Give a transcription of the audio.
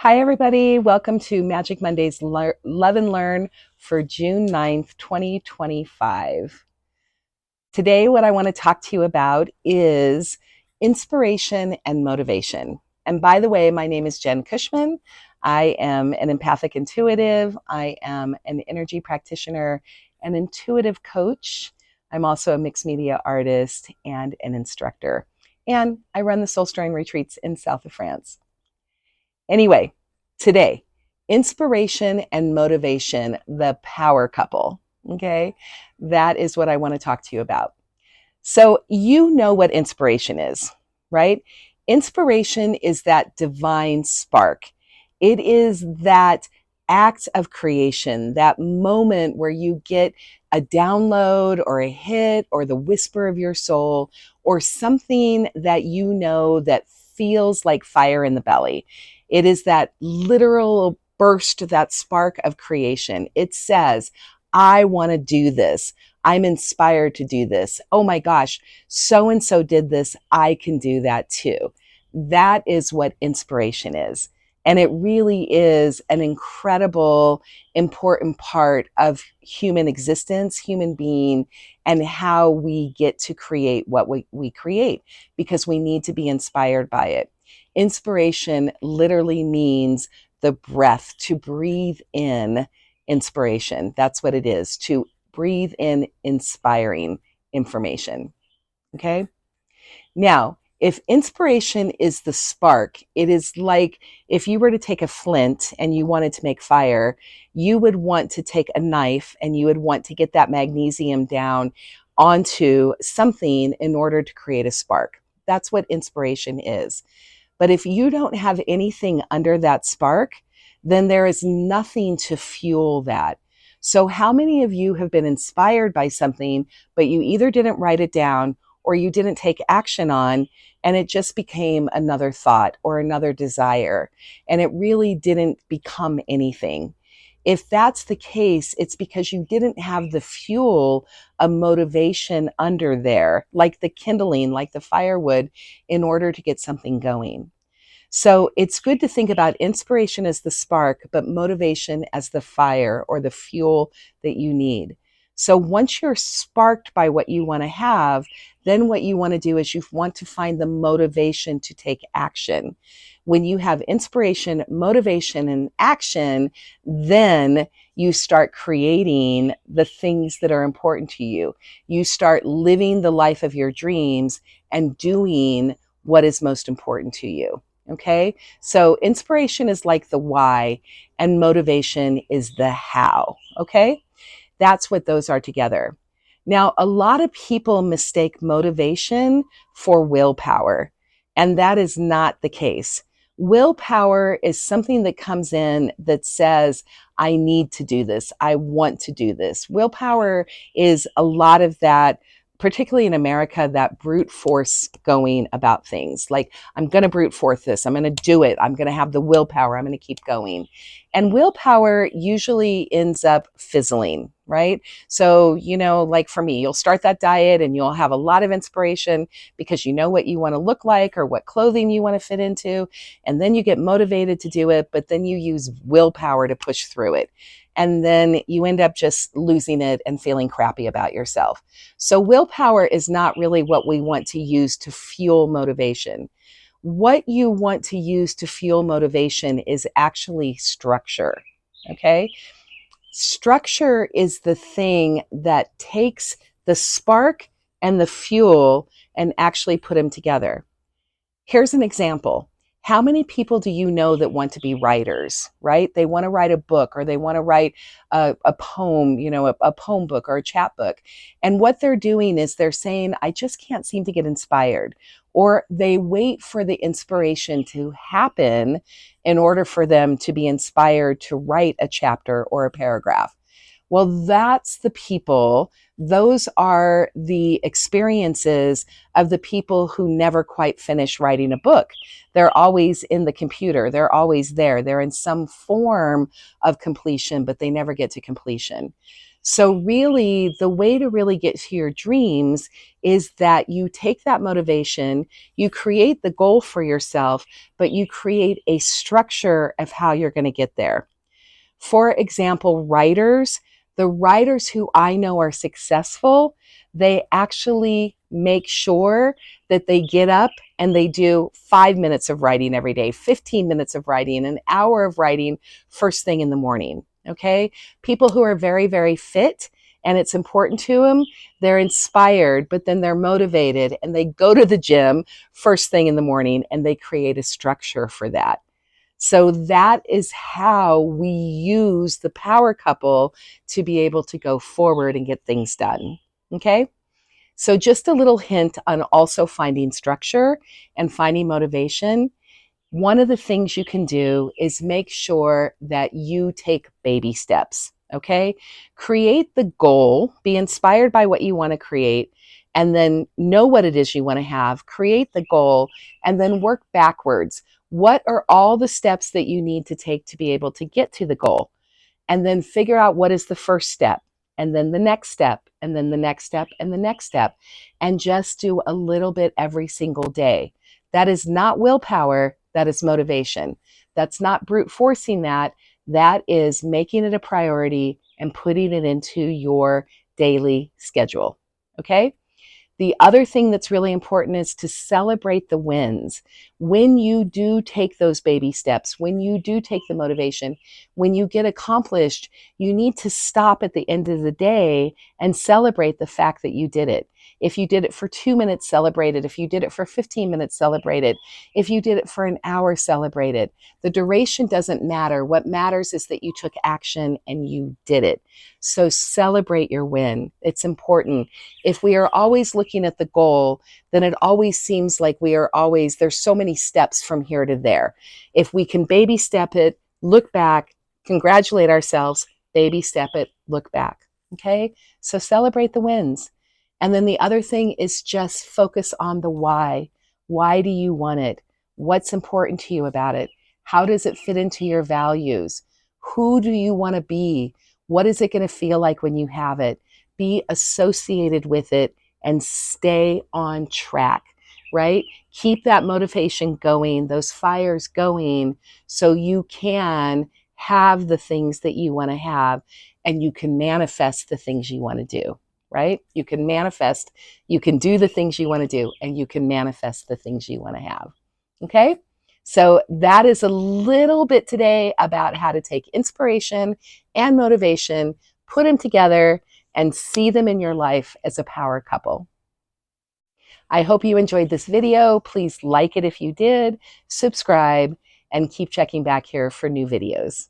Hi, everybody. Welcome to Magic Monday's Love and Learn for June 9th, 2025. Today, what I want to talk to you about is inspiration and motivation. And by the way, my name is Jen Cushman. I am an empathic intuitive. I am an energy practitioner, an intuitive coach. I'm also a mixed media artist and an instructor. And I run the Soul Stirring retreats in south of France. Anyway, today, inspiration and motivation, the power couple. Okay, that is what I want to talk to you about. So, you know what inspiration is, right? Inspiration is that divine spark, it is that act of creation, that moment where you get a download or a hit or the whisper of your soul or something that you know that feels like fire in the belly. It is that literal burst, that spark of creation. It says, I want to do this. I'm inspired to do this. Oh my gosh, so and so did this. I can do that too. That is what inspiration is. And it really is an incredible, important part of human existence, human being, and how we get to create what we create because we need to be inspired by it. Inspiration literally means the breath, to breathe in inspiration. That's what it is, to breathe in inspiring information. Okay. Now, if inspiration is the spark, it is like if you were to take a flint and you wanted to make fire, you would want to take a knife and you would want to get that magnesium down onto something in order to create a spark. That's what inspiration is. But if you don't have anything under that spark, then there is nothing to fuel that. So, how many of you have been inspired by something, but you either didn't write it down or you didn't take action on, and it just became another thought or another desire, and it really didn't become anything? If that's the case, it's because you didn't have the fuel, a motivation under there, like the kindling, like the firewood, in order to get something going. So it's good to think about inspiration as the spark, but motivation as the fire or the fuel that you need. So once you're sparked by what you want to have, then what you want to do is you want to find the motivation to take action. When you have inspiration, motivation, and action, then you start creating the things that are important to you. You start living the life of your dreams and doing what is most important to you. Okay, so inspiration is like the why, and motivation is the how. Okay, that's what those are together. Now, a lot of people mistake motivation for willpower, and that is not the case. Willpower is something that comes in that says, I need to do this. I want to do this. Willpower is a lot of that, particularly in America, that brute force going about things. Like, I'm going to brute force this. I'm going to do it. I'm going to have the willpower. I'm going to keep going. And willpower usually ends up fizzling, right? So, like for me, you'll start that diet and you'll have a lot of inspiration because you know what you want to look like or what clothing you want to fit into. And then you get motivated to do it, but then you use willpower to push through it. And then you end up just losing it and feeling crappy about yourself. So, willpower is not really what we want to use to fuel motivation. What you want to use to fuel motivation is actually structure. Okay. Structure is the thing that takes the spark and the fuel and actually put them together. Here's an example. How many people do you know that want to be writers, right? They want to write a book or they want to write a poem, a poem book or a chapbook. And what they're doing is they're saying, I just can't seem to get inspired. Or they wait for the inspiration to happen in order for them to be inspired to write a chapter or a paragraph. Well, that's the people those are the experiences of the people who never quite finish writing a book. They're always in the computer. They're always there. They're in some form of completion, but they never get to completion. So really, the way to really get to your dreams is that you take that motivation, you create the goal for yourself, but you create a structure of how you're going to get there. For example, writers, the writers who I know are successful, they actually make sure that they get up and they do 5 minutes of writing every day, 15 minutes of writing, an hour of writing first thing in the morning. Okay. People who are very, very fit and it's important to them, they're inspired, but then they're motivated and they go to the gym first thing in the morning and they create a structure for that. So that is how we use the power couple to be able to go forward and get things done. Okay. So just a little hint on also finding structure and finding motivation. One of the things you can do is make sure that you take baby steps. Okay. Create the goal, be inspired by what you want to create, and then know what it is you want to have. Create the goal and then work backwards. What are all the steps that you need to take to be able to get to the goal? And then figure out what is the first step, and then the next step, and then the next step, and the next step, and just do a little bit every single day. That is not willpower, that is motivation. That's not brute forcing that. That is making it a priority and putting it into your daily schedule. Okay? The other thing that's really important is to celebrate the wins. When you do take those baby steps, when you do take the motivation, when you get accomplished, you need to stop at the end of the day and celebrate the fact that you did it. If you did it for 2 minutes, celebrate it. If you did it for 15 minutes, celebrate it. If you did it for an hour, celebrate it. The duration doesn't matter. What matters is that you took action and you did it. So celebrate your win. It's important. If we are always looking at the goal, then it always seems like there's so many steps from here to there. If we can baby step it, look back, congratulate ourselves, baby step it, look back. Okay? So celebrate the wins. And then the other thing is just focus on the why. Why do you want it? What's important to you about it? How does it fit into your values? Who do you want to be? What is it going to feel like when you have it? Be associated with it and stay on track, right? Keep that motivation going, those fires going, so you can have the things that you want to have and you can manifest the things you want to do, right? You can manifest, you can do the things you want to do, and you can manifest the things you want to have. Okay? So that is a little bit today about how to take inspiration and motivation, put them together, and see them in your life as a power couple. I hope you enjoyed this video. Please like it if you did, subscribe, and keep checking back here for new videos.